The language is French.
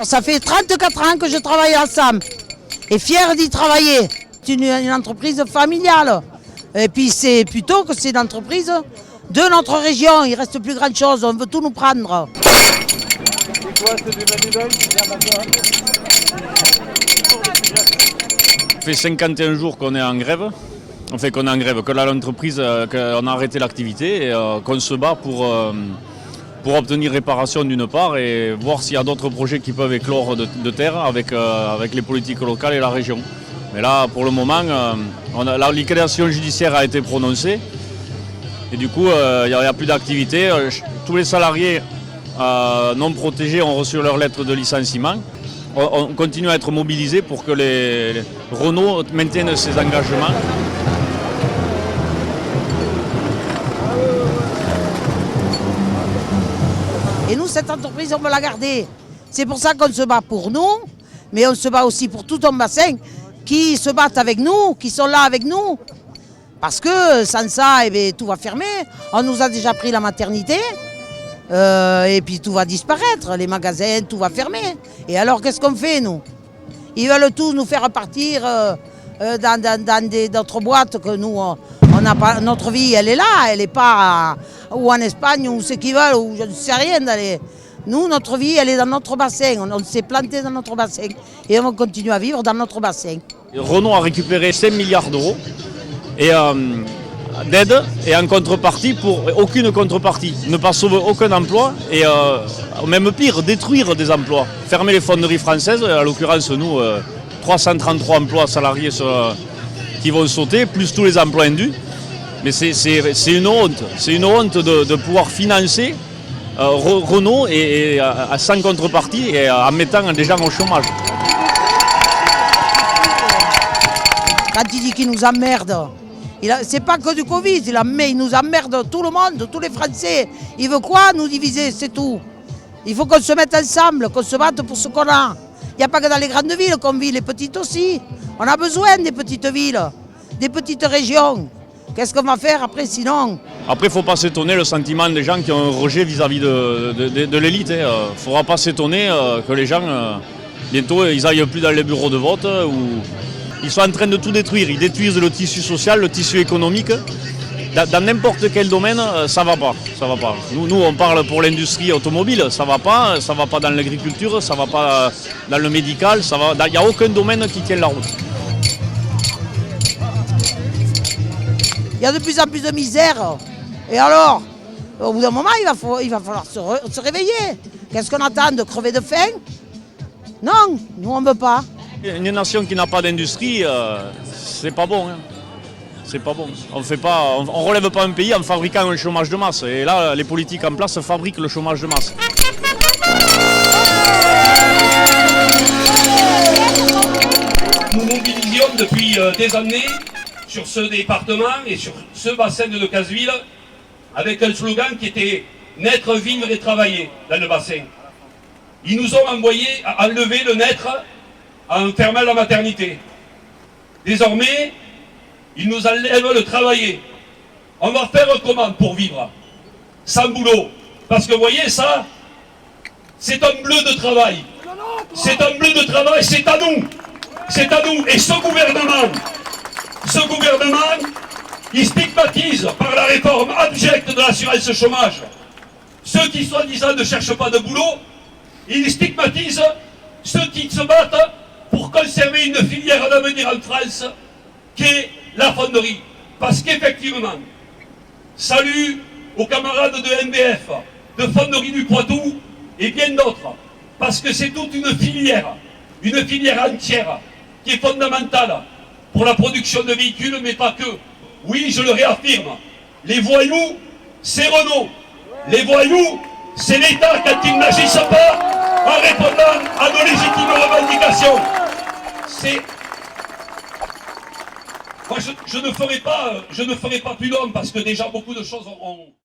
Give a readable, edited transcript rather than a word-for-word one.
Ça fait 34 ans que je travaille ensemble et fière d'y travailler. C'est une entreprise familiale. Et puis c'est plutôt que c'est une entreprise de notre région. Il ne reste plus grand chose, on veut tout nous prendre. Ça fait 51 jours qu'on est en grève. Enfin qu'on est en grève, que l'entreprise, qu'on a arrêté l'activité et qu'on se bat pour obtenir réparation d'une part et voir s'il y a d'autres projets qui peuvent éclore de terre avec les politiques locales et la région. Mais là, pour le moment, la liquidation judiciaire a été prononcée et du coup, il n'y a plus d'activité. Tous les salariés non protégés ont reçu leur lettre de licenciement. On continue à être mobilisés pour que les Renault maintiennent ses engagements. Et nous, cette entreprise, on veut la garder. C'est pour ça qu'on se bat pour nous, mais on se bat aussi pour tout un bassin qui se battent avec nous, qui sont là avec nous. Parce que sans ça, eh bien, tout va fermer. On nous a déjà pris la maternité, et puis tout va disparaître. Les magasins, tout va fermer. Et alors, qu'est-ce qu'on fait, nous? Ils veulent tous nous faire partir dans d'autres boîtes que nous, on n'a pas. Notre vie, elle est là, elle n'est pas ou en Espagne, ou ce qu'ils veulent, ou je ne sais rien d'aller. Nous, notre vie, elle est dans notre bassin. On s'est planté dans notre bassin. Et on va continuer à vivre dans notre bassin. Renault a récupéré 5 milliards d'euros d'aide et en contrepartie, pour aucune contrepartie, ne pas sauver aucun emploi et même pire, détruire des emplois. Fermer les fonderies françaises, à l'occurrence nous, 333 emplois salariés qui vont sauter, plus tous les emplois indus. Mais c'est une honte, de pouvoir financer Renault et sans contrepartie et en mettant des gens au chômage. Quand il dit qu'il nous emmerde, c'est pas que du Covid, il nous emmerde tout le monde, tous les Français. Il veut quoi? Nous diviser, c'est tout. Il faut qu'on se mette ensemble, qu'on se batte pour ce qu'on a. Il n'y a pas que dans les grandes villes qu'on vit, les petites aussi. On a besoin des petites villes, des petites régions. Qu'est-ce qu'on va faire après sinon? Après, il ne faut pas s'étonner le sentiment des gens qui ont un rejet vis-à-vis de l'élite. Il ne faudra pas s'étonner que les gens, bientôt, ils n'aillent plus dans les bureaux de vote. Ils sont en train de tout détruire. Ils détruisent le tissu social, le tissu économique. Dans n'importe quel domaine, ça ne va pas. Ça va pas. Nous, on parle pour l'industrie automobile, ça ne va pas. Ça ne va pas dans l'agriculture, ça ne va pas dans le médical. Il n'y a aucun domaine qui tient la route. Il y a de plus en plus de misère. Et alors, au bout d'un moment, il va falloir se réveiller. Qu'est-ce qu'on attend? De crever de faim? Non, nous on ne veut pas. Une nation qui n'a pas d'industrie, c'est pas bon. Hein. C'est pas bon. On relève pas un pays en fabriquant un chômage de masse. Et là, les politiques en place fabriquent le chômage de masse. Nous mobilisions depuis des années sur ce département et sur ce bassin de Decazeville avec un slogan qui était « Naître, vivre et travailler » dans le bassin. Ils nous ont enlevé le naître en fermant la maternité. Désormais, ils nous enlèvent le travailler. On va faire comment pour vivre? Sans boulot. Parce que vous voyez ça, c'est un bleu de travail. C'est un bleu de travail, c'est à nous. C'est à nous. Et ce gouvernement, il stigmatise par la réforme abjecte de l'assurance chômage ceux qui soi-disant ne cherchent pas de boulot. Il stigmatise ceux qui se battent pour conserver une filière d'avenir en France qui est la fonderie. Parce qu'effectivement, salut aux camarades de MBF, de Fonderie du Poitou et bien d'autres, parce que c'est toute une filière entière qui est fondamentale pour la production de véhicules, mais pas que. Oui, je le réaffirme, les voyous, c'est Renault. Les voyous, c'est l'État quand ils n'agissent pas en répondant à nos légitimes revendications. Moi, je ne ferai pas plus long parce que déjà beaucoup de choses ont...